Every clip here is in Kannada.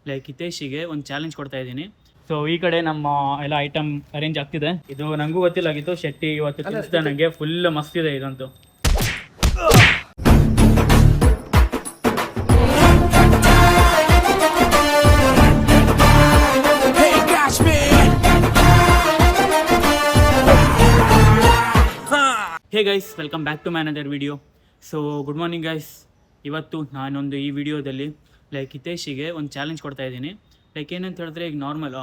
ಲೈಕ್ ಹಿತೇಶಿಗೆ ಒಂದು ಚಾಲೆಂಜ್ ಕೊಡ್ತಾ ಇದ್ದೀನಿ. ಸೊ ಈ ಕಡೆ ನಮ್ಮ ಎಲ್ಲ ಐಟಮ್ ಅರೇಂಜ್ ಆಗ್ತಿದೆ. ಇದು ನನಗೂ ಗೊತ್ತಿಲ್ಲಾಗಿತ್ತು, ಶೆಟ್ಟಿ ಇವತ್ತು ತಿನ್ನಿಸಿದ ನನಗೆ ಫುಲ್ ಮಸ್ತ್ ಇದೆ ಇದಂತೂ. Hey guys, welcome back to my another video. So good morning guys. ಇವತ್ತು ನಾನೊಂದು ಈ ವಿಡಿಯೋದಲ್ಲಿ ಲೈಕ್ ಹಿತೇಶಿಗೆ ಒಂದು ಚಾಲೆಂಜ್ ಕೊಡ್ತಾ ಇದ್ದೀನಿ. ಲೈಕ್ ಏನಂತ ಹೇಳಿದ್ರೆ, ಈಗ ನಾರ್ಮಲ್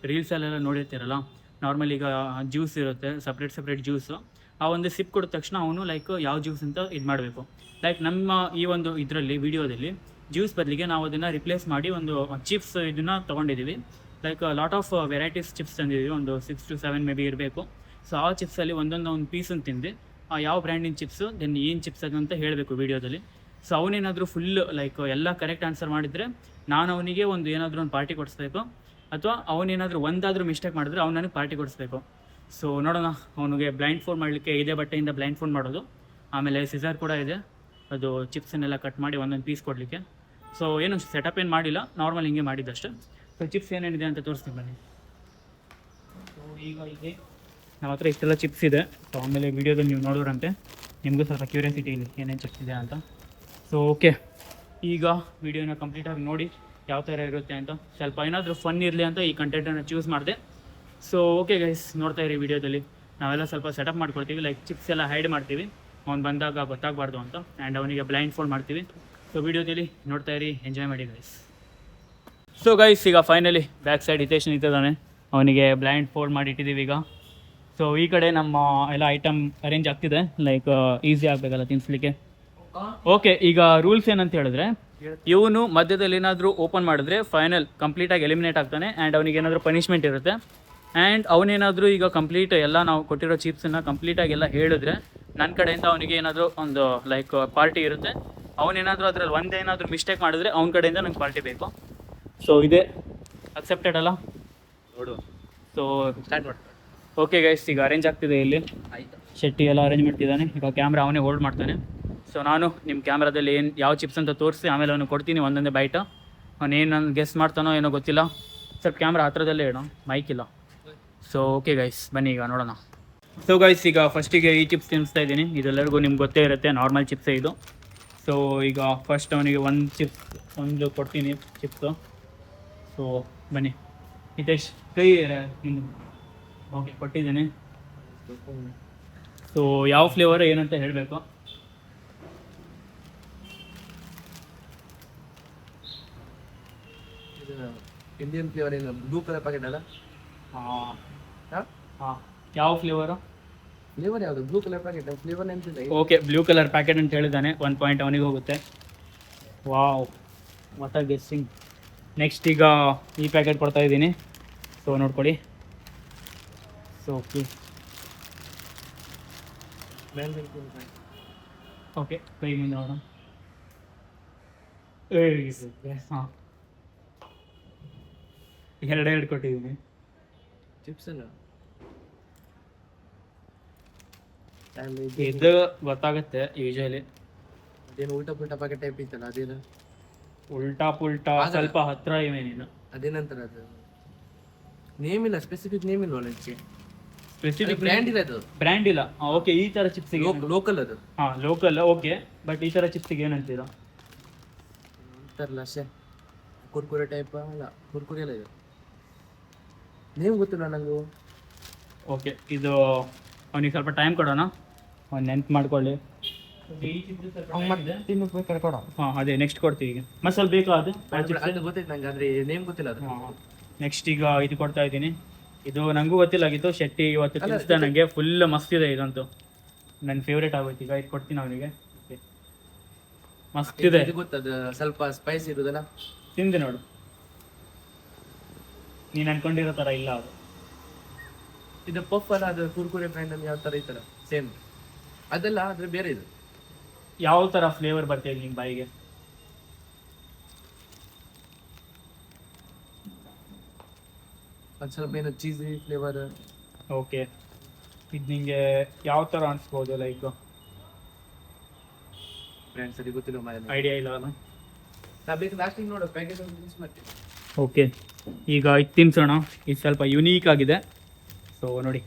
ರೀಲ್ಸಲ್ಲೆಲ್ಲ ನೋಡಿರ್ತೀರಲ್ಲ, ನಾರ್ಮಲ್ ಈಗ ಜ್ಯೂಸ್ ಇರುತ್ತೆ, ಸಪ್ರೇಟ್ ಜ್ಯೂಸು. ಆ ಒಂದು ಸಿಪ್ ಕೊಡಿದ ತಕ್ಷಣ ಅವನು ಲೈಕ್ ಯಾವ ಜ್ಯೂಸ್ ಅಂತ ಇದು ಮಾಡಬೇಕು. ಲೈಕ್ ನಮ್ಮ ಈ ಒಂದು ಇದರಲ್ಲಿ ವಿಡಿಯೋದಲ್ಲಿ ಜ್ಯೂಸ್ ಬದಲಿಗೆ ನಾವು ಅದನ್ನು ರಿಪ್ಲೇಸ್ ಮಾಡಿ ಒಂದು ಚಿಪ್ಸ್ ಇದನ್ನು ತೊಗೊಂಡಿದ್ದೀವಿ. Like lot of varieties chips ತಂದಿದ್ದೀವಿ, ಒಂದು 6 to 7 ಮೇ ಬಿ ಇರಬೇಕು. ಸೊ ಆ ಚಿಪ್ಸಲ್ಲಿ ಒಂದು ಪೀಸನ್ನು ತಿಂದು ಯಾವ ಬ್ರ್ಯಾಂಡಿನ ಚಿಪ್ಸು ದೆನ್ ಏನು ಚಿಪ್ಸ್ ಅದು ಅಂತ ಹೇಳಬೇಕು ವೀಡಿಯೋದಲ್ಲಿ. ಸೊ ಅವನೇನಾದರೂ ಫುಲ್ ಲೈಕ್ ಎಲ್ಲ ಕರೆಕ್ಟ್ ಆನ್ಸರ್ ಮಾಡಿದರೆ ನಾನು ಅವನಿಗೆ ಏನಾದರೂ ಒಂದು ಪಾರ್ಟಿ ಕೊಡಿಸ್ಬೇಕು, ಅಥವಾ ಅವನೇನಾದರೂ ಒಂದಾದರೂ ಮಿಸ್ಟೇಕ್ ಮಾಡಿದ್ರೆ ಅವ್ನು ನನಗೆ ಪಾರ್ಟಿ ಕೊಡಿಸ್ಬೇಕು. ಸೊ ನೋಡೋಣ, ಅವನಿಗೆ ಬ್ಲೈಂಡ್ ಫೋಲ್ಡ್ ಮಾಡಲಿಕ್ಕೆ ಇದೇ ಬಟ್ಟೆಯಿಂದ ಬ್ಲೈಂಡ್ ಫೋಲ್ಡ್ ಮಾಡೋದು, ಆಮೇಲೆ ಸಿಸರ್ ಕೂಡ ಇದೆ, ಅದು ಚಿಪ್ಸನ್ನೆಲ್ಲ ಕಟ್ ಮಾಡಿ ಒಂದೊಂದು ಪೀಸ್ ಕೊಡಲಿಕ್ಕೆ. ಸೊ ಏನು ಸೆಟಪ್ ಏನು ಮಾಡಿಲ್ಲ, ನಾರ್ಮಲ್ ಹಿಂಗೆ ಮಾಡಿದ್ದಷ್ಟೇ. ಸೊ ಚಿಪ್ಸ್ ಏನೇನಿದೆ ಅಂತ ತೋರಿಸ್ತೀನಿ ಬನ್ನಿ. ಸೊ ಈಗ ಇದೆ ನಮ್ಮ ಹತ್ರ ಇಷ್ಟೆಲ್ಲ ಚಿಪ್ಸ್ ಇದೆ. ಸೊ ಆಮೇಲೆ ವೀಡಿಯೋದಲ್ಲಿ ನೀವು ನೋಡೋರಂತೆ ನಿಮಗೂ ಸ್ವಲ್ಪ ಕ್ಯೂರಿಯಾಸಿಟಿ ಇದೆ ಏನೇನು ಚಿಪ್ಸ್ ಇದೆ ಅಂತ. ಸೊ ಓಕೆ, ಈಗ ವೀಡಿಯೋನ ಕಂಪ್ಲೀಟಾಗಿ ನೋಡಿ ಯಾವ ಥರ ಇರುತ್ತೆ ಅಂತ. ಸ್ವಲ್ಪ ಏನಾದರೂ ಫನ್ ಇರಲಿ ಅಂತ ಈ ಕಂಟೆಂಟನ್ನು ಚೂಸ್ ಮಾಡಿದೆ. ಸೊ ಓಕೆ ಗೈಸ್, ನೋಡ್ತಾ ಇರಿ ವಿಡಿಯೋದಲ್ಲಿ ನಾವೆಲ್ಲ ಸ್ವಲ್ಪ ಸೆಟಪ್ ಮಾಡ್ಕೊಳ್ತೀವಿ. ಲೈಕ್ ಚಿಪ್ಸ್ ಎಲ್ಲ ಹೈಡ್ ಮಾಡ್ತೀವಿ, ಅವ್ನು ಬಂದಾಗ ಗೊತ್ತಾಗಬಾರ್ದು ಅಂತ. ಆ್ಯಂಡ್ ಅವನಿಗೆ ಬ್ಲೈಂಡ್ ಫೋಲ್ಡ್ ಮಾಡ್ತೀವಿ. ಸೊ ವಿಡಿಯೋದಲ್ಲಿ ನೋಡ್ತಾ ಇರಿ, ಎಂಜಾಯ್ ಮಾಡಿ ಗೈಸ್. ಸೊ ಗೈಸ್, ಈಗ ಫೈನಲಿ ಬ್ಯಾಕ್ ಸೈಡ್ ಹಿತೇಶ್ ನಿಂತಿದ್ದಾನೆ, ಅವನಿಗೆ ಬ್ಲೈಂಡ್ ಫೋಲ್ಡ್ ಮಾಡಿ ಇಟ್ಟಿದ್ದೀವಿ ಈಗ. ಸೊ ಈ ಕಡೆ ನಮ್ಮ ಎಲ್ಲ ಐಟಮ್ ಅರೇಂಜ್ ಆಗ್ತಿದೆ, ಲೈಕ್ ಈಸಿ ಆಗಬೇಕಲ್ಲ ತಿನ್ನಿಸ್ಲಿಕ್ಕೆ. ಓಕೆ, ಈಗ ರೂಲ್ಸ್ ಏನಂತ ಹೇಳಿದ್ರೆ, ಇವನು ಮಧ್ಯದಲ್ಲಿ ಏನಾದರೂ ಓಪನ್ ಮಾಡಿದ್ರೆ ಫೈನಲ್ ಕಂಪ್ಲೀಟಾಗಿ ಎಲಿಮಿನೇಟ್ ಆಗ್ತಾನೆ. ಆ್ಯಂಡ್ ಅವನಿಗೆ ಏನಾದರೂ ಪನಿಷ್ಮೆಂಟ್ ಇರುತ್ತೆ. ಆ್ಯಂಡ್ ಅವನೇನಾದರೂ ಈಗ ಕಂಪ್ಲೀಟ್ ಎಲ್ಲ ನಾವು ಕೊಟ್ಟಿರೋ ಚಿಪ್ಸನ್ನು ಕಂಪ್ಲೀಟಾಗಿ ಎಲ್ಲ ಹೇಳಿದ್ರೆ ನನ್ನ ಕಡೆಯಿಂದ ಅವನಿಗೆ ಏನಾದರೂ ಒಂದು ಲೈಕ್ ಪಾರ್ಟಿ ಇರುತ್ತೆ. ಅವನೇನಾದರೂ ಅದರಲ್ಲಿ ಒಂದೇನಾದರೂ ಮಿಸ್ಟೇಕ್ ಮಾಡಿದ್ರೆ ಅವನ ಕಡೆಯಿಂದ ನಂಗೆ ಪಾರ್ಟಿ ಬೇಕು. ಸೊ ಇದೇ ಅಕ್ಸೆಪ್ಟೆಡ್ ಅಲ್ಲ ನೋಡು. ಸೊ ಸ್ಟಾರ್ಟ್ ಮಾಡ್ತಾರೆ. ಓಕೆ ಗೈಸ್, ಈಗ ಅರೇಂಜ್ ಆಗ್ತಿದೆ ಇಲ್ಲಿ. ಶೆಟ್ಟಿ ಎಲ್ಲ ಅರೇಂಜ್ ಮಾಡ್ತಿದ್ದಾನೆ. ಈಗ ಕ್ಯಾಮ್ರಾ ಅವನೇ ಹೋಲ್ಡ್ ಮಾಡ್ತಾನೆ. ಸೊ ನಾನು ನಿಮ್ಮ ಕ್ಯಾಮ್ರಾದಲ್ಲಿ ಯಾವ ಚಿಪ್ಸ್ ಅಂತ ತೋರಿಸಿ ಆಮೇಲೆ ಅವನು ಕೊಡ್ತೀನಿ ಒಂದೊಂದೇ ಬೈಟ. ಅವನೇನು ನಾನು ಗೆಸ್ ಮಾಡ್ತಾನೋ ಏನೋ ಗೊತ್ತಿಲ್ಲ. ಸ್ವಲ್ಪ ಕ್ಯಾಮ್ರಾ ಹತ್ರದಲ್ಲೇ ಇಡೋ, ಮೈಕ್ ಇಲ್ಲ. ಸೊ ಓಕೆ ಗೈಸ್, ಬನ್ನಿ ಈಗ ನೋಡೋಣ. ಸೊ ಗೈಸ್, ಈಗ ಫಸ್ಟಿಗೆ ಈ ಚಿಪ್ಸ್ ತಿನ್ನಿಸ್ತಾ ಇದ್ದೀನಿ. ಇದೆಲ್ಲರಿಗೂ ನಿಮ್ಗೆ ಗೊತ್ತೇ ಇರುತ್ತೆ, ನಾರ್ಮಲ್ ಚಿಪ್ಸೇ ಇದು. ಸೊ ಈಗ ಫಸ್ಟ್ ಅವನಿಗೆ ಒಂದು ಕೊಡ್ತೀನಿ ಚಿಪ್ಸು. ಸೊ ಬನ್ನಿ ಹಿತೇಶ್, ಕೈ ಓಕೆ ಕೊಟ್ಟಿದ್ದೀನಿ. ಸೊ ಯಾವ ಫ್ಲೇವರ್ ಏನಂತ ಹೇಳಬೇಕು. ಇಂಡಿಯನ್ ಫ್ಲೇವರ್ ಏನು ಬ್ಲೂ ಕಲರ್ ಪ್ಯಾಕೆಟ್ ಅಲ್ಲ? ಹಾಂ ಯಾವ ಫ್ಲೇವರು? ಫ್ಲೇವರ್ ಯಾವುದು? ಬ್ಲೂ ಕಲರ್ ಪ್ಯಾಕೆಟ್ ಫ್ಲೇವರ್ ನೆನಪಿಲ್ಲ. ಓಕೆ, ಬ್ಲೂ ಕಲರ್ ಪ್ಯಾಕೆಟ್ ಅಂತ ಹೇಳಿದ್ದಾನೆ. 1 ಪಾಯಿಂಟ್ ಅವನಿಗೆ ಹೋಗುತ್ತೆ. Wow, what are guessing. Next ಈಗ ಈ ಪ್ಯಾಕೆಟ್ ಕೊಡ್ತಾ ಇದ್ದೀನಿ. ಸೊ ನೋಡ್ಕೊಳ್ಳಿ. ಸೊ ಓಕೆ ಓಕೆ, ಕೈ ಮುಂದೆ ನೋಡೋಣ. ಹಾಂ, ಎರಡು ಕೊಟ್ಟಿದ್ದೀನಿ ಚಿಪ್ಸ್ ಅಲ್ಲ ಇದು ಗೊತ್ತಾಗುತ್ತೆ ಯೂಶಲಿ. ಅದೇನು ಉಲ್ಟಾ ಪುಲ್ಟಾ ಪ್ಯಾಕೆಟ್ ಟೈಪ್ ಇತ್ತಲ್ಲ, ಅದೇನು ಉಲ್ಟಾ ಪುಲ್ಟಾ ಸ್ವಲ್ಪ ಹತ್ರ ಇವೆ ನೀನು. ಅದೇನಂತಾರೆ ಅದು? ನೇಮ್ ಇಲ್ಲ, ಸ್ಪೆಸಿಫಿಕ್ ನೇಮ್ ಇಲ್ವಲ್ಲ ಇದಕ್ಕೆ. ಸ್ಪೆಸಿಫಿಕ್ ಬ್ರ್ಯಾಂಡ್ ಇಲ್ಲ, ಅದು ಬ್ರ್ಯಾಂಡ್ ಇಲ್ಲ. ಓಕೆ, ಈ ಥರ ಚಿಪ್ಸಿಗೆ ಲೋಕಲ್ ಅದು. ಹಾಂ ಲೋಕಲ್. ಓಕೆ, ಬಟ್ ಈ ಥರ ಚಿಪ್ಸಿಗೆ ಏನಂತೀರಾ? ಅಂತಾರಲ್ಲ ಅಷ್ಟೇ, ಕುರ್ಕುರೆ ಟೈಪ್ ಅಲ್ಲ, ಕುರ್ಕುರೆ ಇಲ್ಲ ಇದು. ನೇಮ್ ಗೊತ್ತಿಲ್ಲ ನನಗೂ. ಓಕೆ, ಇದು ಅವನಿಗೆ ಸ್ವಲ್ಪ ಟೈಮ್ ಕೊಡೋಣ, ಅವ್ನು ನೆನ್ಪು ಮಾಡ್ಕೊಳ್ಳಿ. ಹಾಂ ಅದೇ ನೆಕ್ಸ್ಟ್ ಕೊಡ್ತೀವಿ ಈಗ. ಮತ್ತೆ ಸ್ವಲ್ಪ ಬೇಕಾ ಅದು ಗೊತ್ತೈತೆ ನಂಗೆ, ಆದರೆ ನೇಮ್ ಗೊತ್ತಿಲ್ಲ ಅದು. ನೆಕ್ಸ್ಟ್ ಈಗ ಇದು ಕೊಡ್ತಾ ಇದ್ದೀನಿ. ಇದು ನನಗೂ ಗೊತ್ತಿಲ್ಲಾಗಿತ್ತು, ಶೆಟ್ಟಿ ಇವತ್ತು ತಿನ್ನಿಸ್ದ ನನಗೆ ಫುಲ್ ಮಸ್ತ್ ಇದೆ ಇದಂತೂ. ನನ್ನ ಫೇವ್ರೇಟ್ ಆಗೋಯ್ತು. ಈಗ ಇದು ಕೊಡ್ತೀನಿ ಅವನಿಗೆ. ಮಸ್ತ್ ಇದೆ, ಗೊತ್ತದ ಸ್ವಲ್ಪ ಸ್ಪೈಸಿ ಇರೋದಲ್ಲ, ತಿಂದು ನೋಡು. ನೀನು ಅನ್ಕೊಂಡಿರೋ ಥರ ಇಲ್ಲ ಅದು. ಇದು ಪಫ್ ಅಲ್ಲ, ಅದು ಕುರ್ಕುರೆ ಬ್ರ್ಯಾಂಡಲ್ಲಿ ಯಾವ ಥರ ಇತ್ತಲ್ಲ ಸೇಮ್ ಅದೆಲ್ಲ, ಆದರೆ ಬೇರೆ ಇದು. ಯಾವ ಥರ ಫ್ಲೇವರ್ ಬರ್ತಿದೆ ನಿಮ್ಮ ಬಾಯಿಗೆ? ಅದು ಸ್ವಲ್ಪ ಏನೋ ಚೀಸಿ ಫ್ಲೇವರ್. ಓಕೆ, ಇದು ನಿಮಗೆ ಯಾವ ಥರ ಅನಿಸ್ಬೋದು? ಲೈಕ್ ಬ್ರ್ಯಾಂಡ್ ಸರಿ ಗೊತ್ತಿಲ್ಲ, ಐಡಿಯಾ ಇಲ್ಲ ಅಲ್ಲ. ನಾ ಬೇಕು ಲಾಸ್ಟಿಗೆ ನೋಡು ಪ್ಯಾಕೆಟ್ ಯೂಸ್ ಮಾಡ್ತೀನಿ. ಓಕೆ, ಈಗ ಇದು ತಿನ್ಸೋಣ. ಇದು ಸ್ವಲ್ಪ ಯುನೀಕ್ ಆಗಿದೆ, ಸೊ ನೋಡಿ.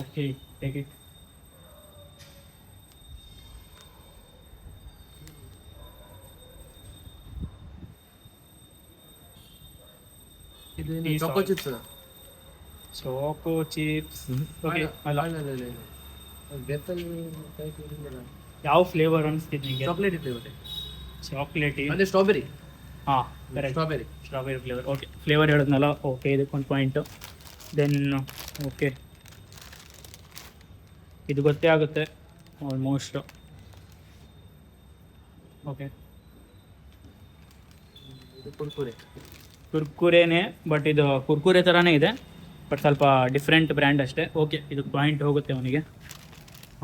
Okay, take it. ಇದು ಈ Chacko sauce. Chips ಚೋಕೋ chips. Okay, ಅಲ್ಲ ಬೆತ್ತಲ್ ಟೈಪ್ ಇದೆಯಲ್ಲ, ಯಾವ ಫ್ಲೇವರ್ ಅನಿಸ್ತಿದೆ ನಿಮಗೆ? Chocolate flavour chocolatey. ಅಂದ್ರೆ ಸ್ಟ್ರಾಬೆರಿ. ಹಾಂ, correct, strawberry. Strawberry flavour. Okay, flavour ಹೇಳಿದ್ನಲ್ಲ. ಓಕೆ, ಇದಕ್ಕೊಂದು ಪಾಯಿಂಟು. ದೆನ್ ಓಕೆ, ಇದು ಗೊತ್ತೇ ಆಗುತ್ತೆ ಆಲ್ಮೋಸ್ಟ್. ಓಕೆ, ಇದು ಕುರ್ಕುರೆ. ಕುರ್ಕುರೇನೆ, ಬಟ್ ಇದು ಕುರ್ಕುರೆ ಥರನೇ ಇದೆ, ಬಟ್ ಸ್ವಲ್ಪ ಡಿಫ್ರೆಂಟ್ ಬ್ರ್ಯಾಂಡ್ ಅಷ್ಟೇ. ಓಕೆ, ಇದು ಪಾಯಿಂಟ್ ಹೋಗುತ್ತೆ ಅವನಿಗೆ.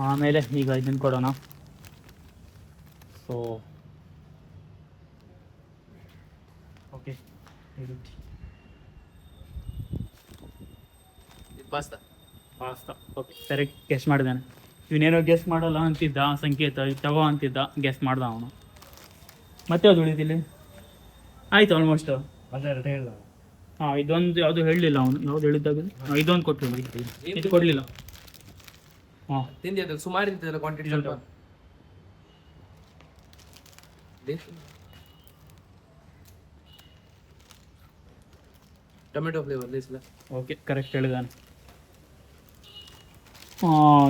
ಆಮೇಲೆ ಈಗ ಇದನ್ನು ಕೊಡೋಣ. ಸೊ ಓಕೆ, ಇದು pasta. Pasta. Okay, correct guess ಮಾಡಿದ್ದಾನೆ. ಇವನೇನೋ ಗೆಸ್ ಮಾಡಲ್ಲ ಅಂತಿದ್ದ, ಸಂಕೇತ ಇದು ತಗೋ ಅಂತಿದ್ದ, ಗೆಸ್ ಮಾಡ್ದ ಅವನು. ಮತ್ತೆ ಯಾವ್ದು ಉಳಿದಿಲ್ಲ? ಆಯ್ತು, ಆಲ್ಮೋಸ್ಟ್. ಹಾಂ, ಇದೊಂದು ಯಾವುದು ಹೇಳಲಿಲ್ಲ ಅವನು. ಯಾವ್ದು ಹೇಳಿದ್ದಾಗ ಇದೊಂದು ಕೊಟ್ಟು, ಇದು ಕೊಡಲಿಲ್ಲ. ಹಾಂ, ತಿಂದಿ ಅದು ಸುಮಾರು ಇರ್ತದಲ್ಲ ಕ್ವಾಂಟಿಟಿ ಸ್ವಲ್ಪ. ಟೊಮೆಟೊ ಫ್ಲೇವರ್ ಲೇಸ್ಲ. ಓಕೆ, ಕರೆಕ್ಟ್ ಹೇಳಿದಾನೆ.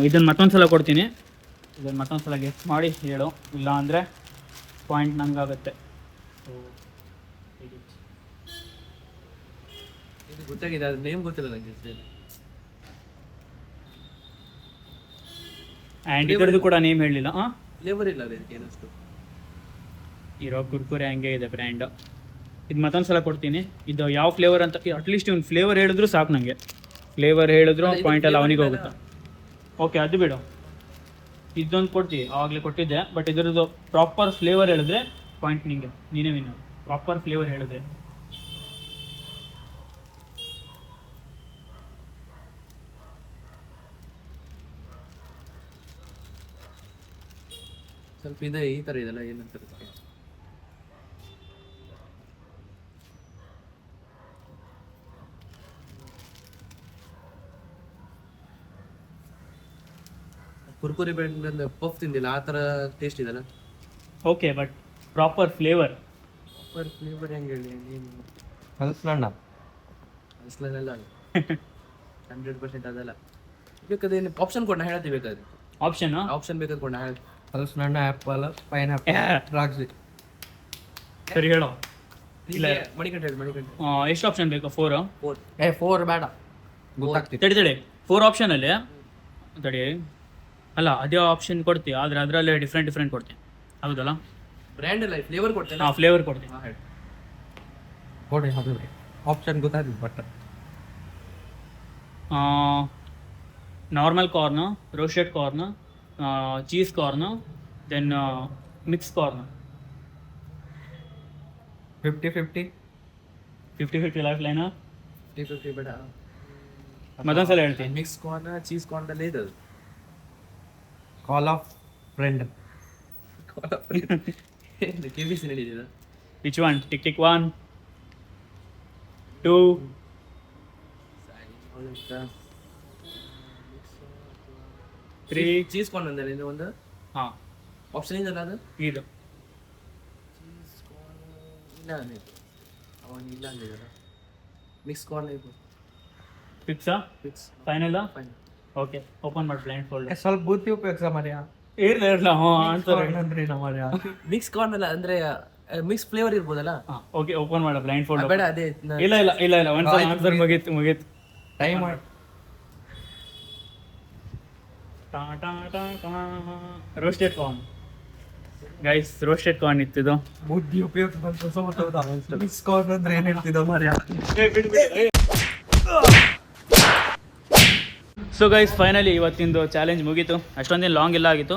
ಇದನ್ನು ಮತ್ತೊಂದು ಸಲ ಕೊಡ್ತೀನಿ. ಇದನ್ನು ಮತ್ತೊಂದು ಸಲ ಗೆಸ್ ಮಾಡಿ ಹೇಳು, ಇಲ್ಲ ಅಂದರೆ ಪಾಯಿಂಟ್ ನಂಗಾಗುತ್ತೆ. ಇದು ಗೊತ್ತಾಗಿದೆ, ಅದು ನೇಮ್ ಗೊತ್ತಿಲ್ಲ ನನಗೆ. ಆ್ಯಂಡ್ ಇದರದ್ದು ಕೂಡ ನೇಮ್ ಹೇಳಲಿಲ್ಲ. ಹಾಂ, ಫ್ಲೇವರ್ ಇಲ್ಲ ಅದಕ್ಕೆ ಏನಷ್ಟು. ಇರೋ ಕುರ್ಕುರೆ ಹಂಗೆ ಇದೆ ಬ್ರ್ಯಾಂಡ್. ಇದು ಮತ್ತೊಂದು ಸಲ ಕೊಡ್ತೀನಿ. ಇದು ಯಾವ ಫ್ಲೇವರ್ ಅಂತ ಅಟ್ಲೀಸ್ಟ್ ಇವ್ನು ಫ್ಲೇವರ್ ಹೇಳಿದ್ರು ಸಾಕು ನನಗೆ. ಫ್ಲೇವರ್ ಹೇಳಿದ್ರು ಅಲ್ಲ, ಇದು ಪಾಯಿಂಟ್ ಎಲ್ಲ flavour ಅವನಿಗೆ ಇಲ್ಲ. ಹೋಗುತ್ತೆ. ಓಕೆ, ಅದು ಬಿಡು. ಇದೊಂದು ಕೊಡ್ತೀವಿ, ಆವಾಗಲೇ ಕೊಟ್ಟಿದ್ದೆ, ಬಟ್ ಇದರದ್ದು ಪ್ರಾಪರ್ ಫ್ಲೇವರ್ ಹೇಳಿದ್ರೆ ಪಾಯಿಂಟ್ ನಿಂಗೆ, ನೀನೇ ವಿನ್. ಪ್ರಾಪರ್ ಫ್ಲೇವರ್ ಹೇಳಿದ್ರೆ. ಸ್ವಲ್ಪ ಇದೆ ಈ ಥರ ಇದೆಲ್ಲ ಏನಂತಾರೆ ಅದಕ್ಕೆ? ಕುರ್ಕುರೆ ಬ್ರ್ಯಾಂಡ್ ಪಫ್ ತಿಂದಿಲ್ಲ, ಆ ಥರ ಟೇಸ್ಟ್ ಇದೆಲ್ಲ. Okay, but proper flavour. Flavour ಹೆಂಗೆ ಹೇಳಿ ನೀನು? ಹಲಸಣ್ಣ ಅಸಲೆಲ್ಲ 100% ಅದಲ್ಲ. ಬೇಕಾದ್ರೆ ಆಪ್ಷನ್ ಕೊಡ, ಹೇಳ್ತೀವಿ ಬೇಕಾದ್ರೆ. ಆಪ್ಷನ್ ಆಪ್ಷನ್ ಬೇಕಾದ್ರೆ ಕೊಡ ಹೇಳಿ. ಹಲಸಣ್ಣ, ಆ್ಯಪಲ್, ಪೈನಾಪಲ್, ದ್ರಾಕ್ಷಿ. ಸರಿ ಹೇಳೋ. ಇಲ್ಲ. ಮಣಿಕಂಠ ಹೇಳಿ, ಮಣಿಕಂಠ. ಎಷ್ಟು ಆಪ್ಷನ್ ಬೇಕು? 4. 4 ಬೇಡ, ಗೊತ್ತಾಗ್ತಿತ್ತು. ತಡಿ 4 ಆಪ್ಷನಲ್ಲಿ ತಡಿ. ಅಲ್ಲ, ಅದೇ ಆಪ್ಷನ್ ಕೊಡ್ತೀವಿ, ಆದರೆ ಅದರಲ್ಲೇ ಡಿಫ್ರೆಂಟ್ ಕೊಡ್ತೀನಿ, ಹೌದಲ್ಲ? ಬ್ರ್ಯಾಂಡ್ ಅಲ್ಲ, ಫ್ಲೇವರ್ ಕೊಡ್ತೇನೆ. ಹಾಂ, ಫ್ಲೇವರ್ ಕೊಡ್ತೀನಿ. ಹಾಂ ಹೇಳಿ. ಕೊಡಿ, ಅದು ಆಪ್ಷನ್ ಗೊತ್ತಾಗ್ತಿತ್ತು but normal corn, roasted corn, cheese corn, then mix corn. 50-50. 50-50 life line. 50 ಬೇಡ. ಮತ್ತೊಂದ್ಸಲ ಹೇಳ್ತೀನಿ. ಮಿಕ್ಸ್ ಕಾರ್ನ್, ಚೀಸ್ ಕಾರ್ನ್ ಅಲ್ಲೇ ಇದೆ ಅದು. Call of friend. KBC ನಡೀತಿದೆ. Which one? Tick tick 1 2 3. Cheese corn ಅಂದ್ರೆ ಇದು ಒಂದು ಹಾಂ, ಆಪ್ಷನ್ ಇದೆಲ್ಲ ಅದು. ಇದು ಚೀಸ್ ಕಾರ್ನ್ ಇಲ್ಲ ಅಂದಿದ್ದು, ಅವನು ಇಲ್ಲ ಅಂದಿದ್ದಲ್ಲ. ಮಿಕ್ಸ್ ಕಾರ್ನ್ ಇದು ಫಿಕ್ಸಾ? ಫಿಕ್ಸ್ ಫೈನಲ್ಲ? ಫೈನ್. ಓಕೆ, ಓಪನ್ ಮಾಡಿ ಬ್ಲೈಂಡ್ ಫೋಲ್ಡ್. ಸ್ವಲ್ಪ ಬುದ್ಧಿ ಉಪಯೋಗಿಸ ಮರ್ಯ. ಇರಲ್ಲ. ಆನ್ಸರ್ ಅಂದ್ರೆ ಮರ್ಯ. ಮಿಕ್ಸ್ ಕಾರ್ನ್ ಅಲ್ಲ ಅಂದ್ರೆ ಮಿಕ್ಸ್ ಫ್ಲೇವರ್ ಇರ್ಬೋದಲ್ಲ. ಹಾಂ, ಓಕೆ, ಓಪನ್ ಮಾಡ ಬ್ಲೈಂಡ್ ಫೋಲ್ಡ್. ಬೇಡ ಅದೇ ಇಲ್ಲ ಒಂದ್ಸಲ ಆನ್ಸರ್ ಮುಗೀತು. ಟೈಮ್ ಮಾಡಿ. Roasted corn guys, roasted corn ಇತ್ತಿದು. ಬುದ್ಧಿ ಉಪಯೋಗಿಸ ಬಂತು. ಮಿಕ್ಸ್ ಕಾರ್ನ್ ಅಂದ್ರೆ ಏನ್ ಹೇಳ್ತಿದ್ದ ಮರ್ಯ. ಸೊ ಗೈಸ್, ಫೈನಲಿ ಇವತ್ತಿಂದು ಚಾಲೆಂಜ್ ಮುಗೀತು. ಅಷ್ಟೊಂದೇನು ಲಾಂಗ್ ಇಲ್ಲ ಆಗಿತ್ತು,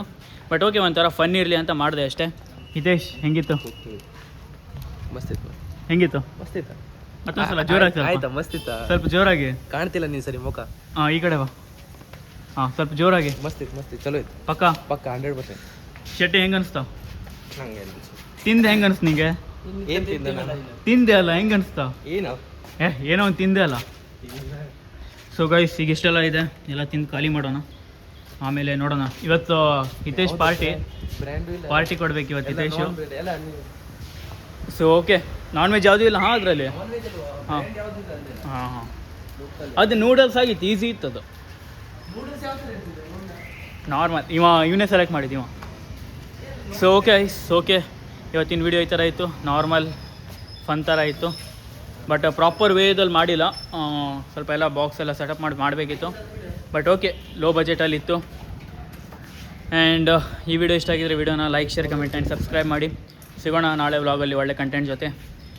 ಬಟ್ ಓಕೆ, ಒಂಥರ ಫನ್ ಇರಲಿ ಅಂತ ಮಾಡಿದೆ ಅಷ್ಟೇ. ಹಿತೇಶ್, ಹೆಂಗಿತ್ತು? ಮಸ್ತ್ ಇತ್ತು. ಹೆಂಗಿತ್ತು? ಮಸ್ತ್ ಇತ್ತ. ಮತ್ತೊಂದ್ಸಲ ಜೋರಾಗಿ, ಆಯ್ತಾ? ಮಸ್ತ್ ಇತ್ತ. ಸ್ವಲ್ಪ ಜೋರಾಗಿ. ಕಾಣ್ತಿಲ್ಲ ನೀನ್ ಸರಿ ಮುಖ. ಹಾಂ, ಈ ಕಡೆ ಬಾ. ಹಾಂ, ಸ್ವಲ್ಪ ಜೋರಾಗಿ. ಮಸ್ತ್ ಇತ್ತು, ಮಸ್ತ್ ಇತ್ತು, ಚಲೋ ಇತ್ತು. ಪಕ್ಕ 100%. ಶೆಟ್ಟಿ ಹೆಂಗೆ ಅನಿಸ್ತಾವ? ನಂಗೆ ತಿಂದು ಹೆಂಗೆ ಅನಿಸ್ತು ನಿಂಗೆ? ಏನ್ ತಿಂದೆ ನಾನು? ತಿಂದೆ ಅಲ್ಲ, ಹೆಂಗೆ ಅನಿಸ್ತಾ? ಏನು ಏನೋ ಒಂದು ತಿಂದೆ ಅಲ್ಲ. ಸೊ ಗೈಸ್, ಈಗ ಇಷ್ಟೆಲ್ಲ ಇದೆ, ಎಲ್ಲ ತಿಂದು ಖಾಲಿ ಮಾಡೋಣ, ಆಮೇಲೆ ನೋಡೋಣ. ಇವತ್ತು ಹಿತೇಶ್ ಪಾರ್ಟಿ ಕೊಡ್ಬೇಕು ಇವತ್ತು ಹಿತೇಶು. ಸೊ ಓಕೆ, ನಾನ್ ವೆಜ್ ಯಾವುದೂ ಇಲ್ಲ ಹಾಂ ಅದರಲ್ಲಿ. ಹಾಂ ಹಾಂ ಹಾಂ, ಅದು ನೂಡಲ್ಸ್ ಆಗಿತ್ತು, ಈಸಿ ಇತ್ತು ಅದು. ನಾರ್ಮಲ್ ಇವನೇ ಸೆಲೆಕ್ಟ್ ಮಾಡಿದ್ದೀವ. ಸೊ ಓಕೆ ಓಕೆ, ಇವತ್ತಿನ ವಿಡಿಯೋ ಈ ಥರ ಇತ್ತು, ನಾರ್ಮಲ್ ಫನ್ ಥರ ಇತ್ತು. ಬಟ್ ಪ್ರಾಪರ್ ವೇದಲ್ಲಿ ಮಾಡಿಲ್ಲ, ಸ್ವಲ್ಪ ಎಲ್ಲ ಬಾಕ್ಸ್ ಎಲ್ಲ ಸೆಟಪ್ ಮಾಡಬೇಕಿತ್ತು. ಬಟ್ ಓಕೆ, ಲೋ ಬಜೆಟಲ್ಲಿತ್ತು. ಆ್ಯಂಡ್ ಈ ವಿಡಿಯೋ ಇಷ್ಟ ಆಗಿದ್ರೆ ವಿಡಿಯೋನ like, share, comment and subscribe ಮಾಡಿ. ಸಿಗೋಣ ನಾಳೆ ವ್ಲಾಗಲ್ಲಿ ಒಳ್ಳೆ ಕಂಟೆಂಟ್ ಜೊತೆ.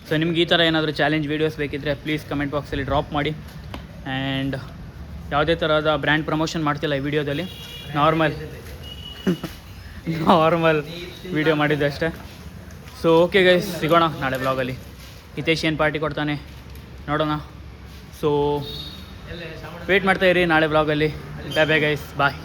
ಸೊ ನಿಮ್ಗೆ ಈ ಥರ ಏನಾದರೂ ಚಾಲೆಂಜ್ ವೀಡಿಯೋಸ್ ಬೇಕಿದ್ದರೆ ಪ್ಲೀಸ್ ಕಮೆಂಟ್ ಬಾಕ್ಸಲ್ಲಿ ಡ್ರಾಪ್ ಮಾಡಿ. ಆ್ಯಂಡ್ ಯಾವುದೇ ಥರದ ಬ್ರ್ಯಾಂಡ್ ಪ್ರಮೋಷನ್ ಮಾಡ್ತಿಲ್ಲ ಈ ವಿಡಿಯೋದಲ್ಲಿ, ನಾರ್ಮಲ್ ವಿಡಿಯೋ ಮಾಡಿದ್ದಷ್ಟೇ. ಸೊ ಓಕೆ ಗೈಸ್, ಸಿಗೋಣ ನಾಳೆ ವ್ಲಾಗಲ್ಲಿ. ಹಿತೇಶ್ ಏನು ಪಾರ್ಟಿ ಕೊಡ್ತಾನೆ ನೋಡೋಣ. ಸೊ ವೇಟ್ ಮಾಡ್ತಾಯಿರಿ ನಾಳೆ ವ್ಲಾಗಲ್ಲಿ. ಬಾಯ್ ಗೈಸ್, ಬಾಯ್.